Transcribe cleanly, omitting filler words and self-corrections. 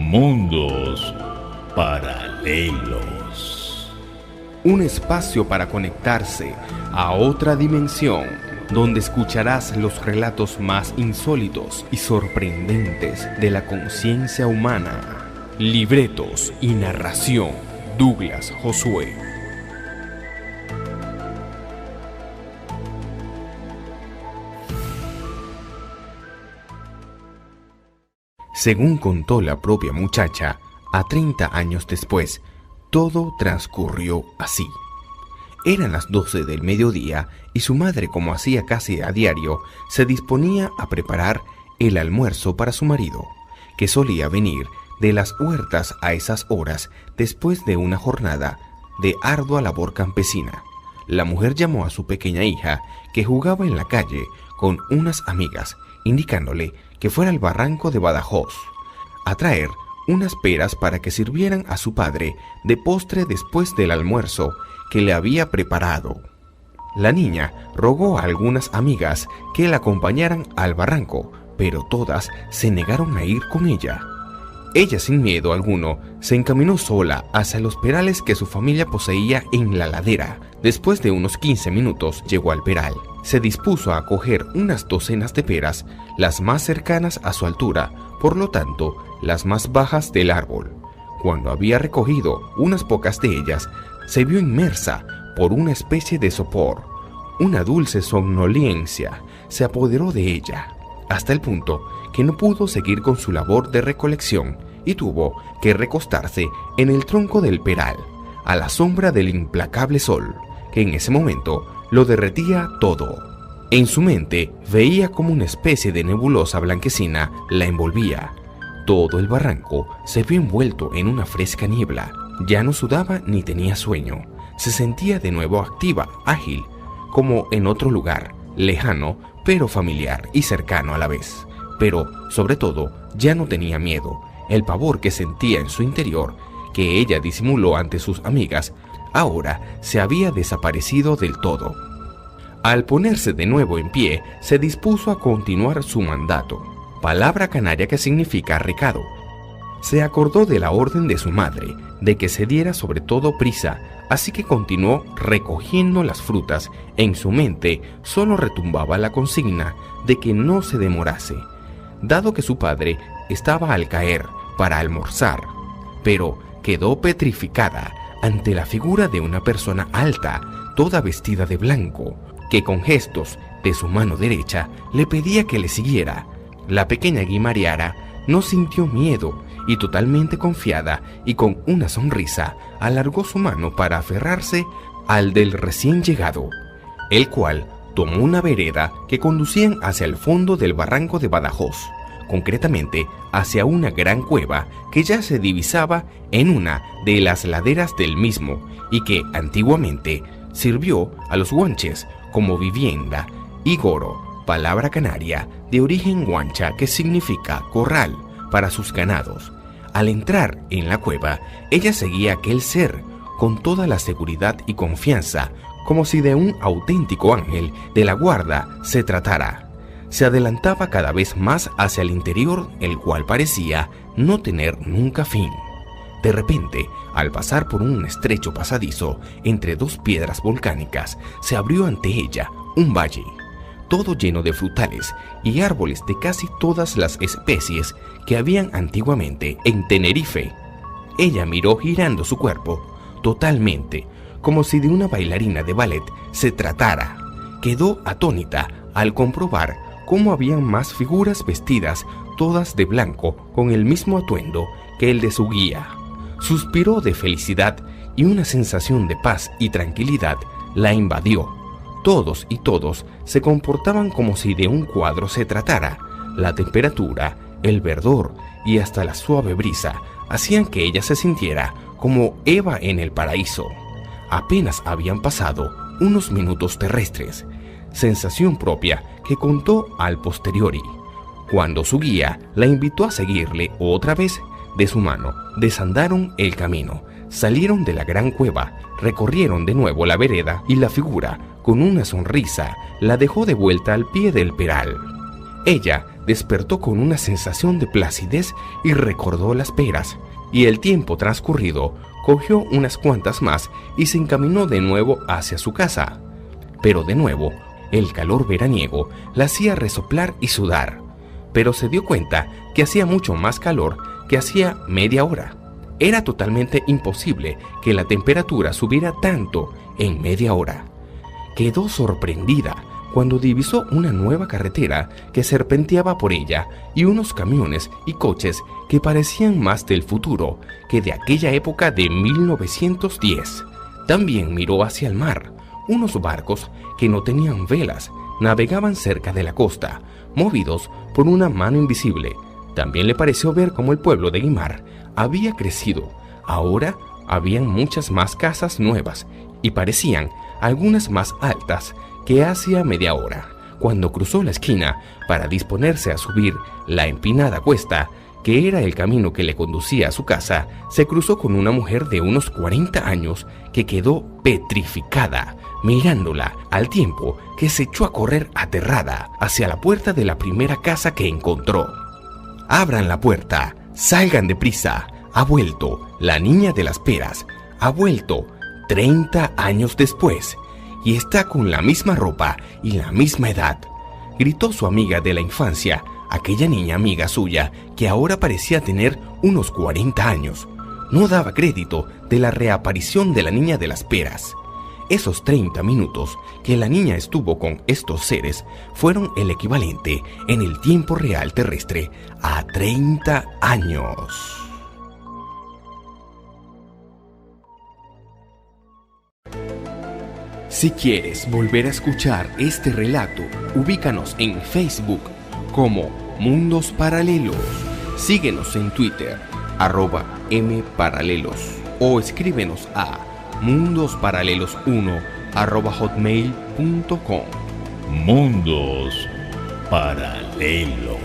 Mundos paralelos. Un espacio para conectarse a otra dimensión, donde escucharás los relatos más insólitos y sorprendentes de la conciencia humana. Libretos y narración, Douglas Josué. Según contó la propia muchacha, a 30 años después, todo transcurrió así. Eran las 12 del mediodía y su madre, como hacía casi a diario, se disponía a preparar el almuerzo para su marido, que solía venir de las huertas a esas horas después de una jornada de ardua labor campesina. La mujer llamó a su pequeña hija, que jugaba en la calle con unas amigas, indicándole que fuera al barranco de Badajoz a traer unas peras para que sirvieran a su padre de postre después del almuerzo que le había preparado. La niña rogó a algunas amigas que la acompañaran al barranco, pero todas se negaron a ir con ella. Ella, sin miedo alguno, se encaminó sola hacia los perales que su familia poseía en la ladera. Después de unos 15 minutos llegó al peral. Se dispuso a coger unas docenas de peras, las más cercanas a su altura, por lo tanto, las más bajas del árbol. Cuando había recogido unas pocas de ellas, se vio inmersa por una especie de sopor. Una dulce somnolencia se apoderó de ella, hasta el punto que no pudo seguir con su labor de recolección y tuvo que recostarse en el tronco del peral, a la sombra del implacable sol, que en ese momento lo derretía todo. En su mente veía como una especie de nebulosa blanquecina la envolvía. Todo el barranco se vio envuelto en una fresca niebla. Ya no sudaba ni tenía sueño. Se sentía de nuevo activa, ágil, como en otro lugar, lejano, pero familiar y cercano a la vez. Pero, sobre todo, ya no tenía miedo. El pavor que sentía en su interior, que ella disimuló ante sus amigas, ahora se había desaparecido del todo. Al ponerse de nuevo en pie, se dispuso a continuar su mandato, palabra canaria que significa recado. Se acordó de la orden de su madre, de que se diera sobre todo prisa, así que continuó recogiendo las frutas. En su mente solo retumbaba la consigna de que no se demorase, dado que su padre estaba al caer para almorzar, pero quedó petrificada ante la figura de una persona alta, toda vestida de blanco, que con gestos de su mano derecha le pedía que le siguiera. La pequeña Guimariara no sintió miedo y, totalmente confiada y con una sonrisa, alargó su mano para aferrarse al del recién llegado, el cual tomó una vereda que conducían hacia el fondo del barranco de Badajoz, concretamente hacia una gran cueva que ya se divisaba en una de las laderas del mismo y que antiguamente sirvió a los guanches como vivienda, y goro, palabra canaria de origen guancha que significa corral para sus ganados. Al entrar en la cueva, ella seguía a aquel ser con toda la seguridad y confianza, como si de un auténtico ángel de la guarda se tratara. Se adelantaba cada vez más hacia el interior, el cual parecía no tener nunca fin. De repente, al pasar por un estrecho pasadizo entre dos piedras volcánicas, se abrió ante ella un valle, todo lleno de frutales y árboles de casi todas las especies que habían antiguamente en Tenerife. Ella miró girando su cuerpo totalmente, como si de una bailarina de ballet se tratara. Quedó atónita al comprobar cómo habían más figuras vestidas todas de blanco con el mismo atuendo que el de su guía. Suspiró de felicidad y una sensación de paz y tranquilidad la invadió. Todos y todos se comportaban como si de un cuadro se tratara. La temperatura, el verdor y hasta la suave brisa hacían que ella se sintiera como Eva en el paraíso. Apenas habían pasado unos minutos terrestres, sensación propia que contó al posteriori, cuando su guía la invitó a seguirle otra vez de su mano. Desandaron el camino, salieron de la gran cueva, recorrieron de nuevo la vereda y la figura, con una sonrisa, la dejó de vuelta al pie del peral. Ella despertó con una sensación de placidez y recordó las peras, y el tiempo transcurrido cogió unas cuantas más y se encaminó de nuevo hacia su casa. Pero de nuevo, el calor veraniego la hacía resoplar y sudar, pero se dio cuenta que hacía mucho más calor que hacía media hora. Era totalmente imposible que la temperatura subiera tanto en media hora. Quedó sorprendida cuando divisó una nueva carretera que serpenteaba por ella y unos camiones y coches que parecían más del futuro que de aquella época de 1910. También miró hacia el mar. Unos barcos que no tenían velas navegaban cerca de la costa, movidos por una mano invisible. También le pareció ver cómo el pueblo de Guimar había crecido. Ahora habían muchas más casas nuevas y parecían algunas más altas que hacía media hora. Cuando cruzó la esquina para disponerse a subir la empinada cuesta, que era el camino que le conducía a su casa, se cruzó con una mujer de unos 40 años que quedó petrificada, mirándola al tiempo que se echó a correr aterrada hacia la puerta de la primera casa que encontró. «Abran la puerta, salgan deprisa, ha vuelto la niña de las peras, ha vuelto 30 años después y está con la misma ropa y la misma edad», gritó su amiga de la infancia, aquella niña amiga suya que ahora parecía tener unos 40 años. No daba crédito de la reaparición de la niña de las peras. Esos 30 minutos que la niña estuvo con estos seres fueron el equivalente en el tiempo real terrestre a 30 años. Si quieres volver a escuchar este relato, ubícanos en Facebook como Mundos Paralelos. Síguenos en Twitter, @mparalelos, o escríbenos a mundosparalelos1@hotmail.com. Mundos Paralelos.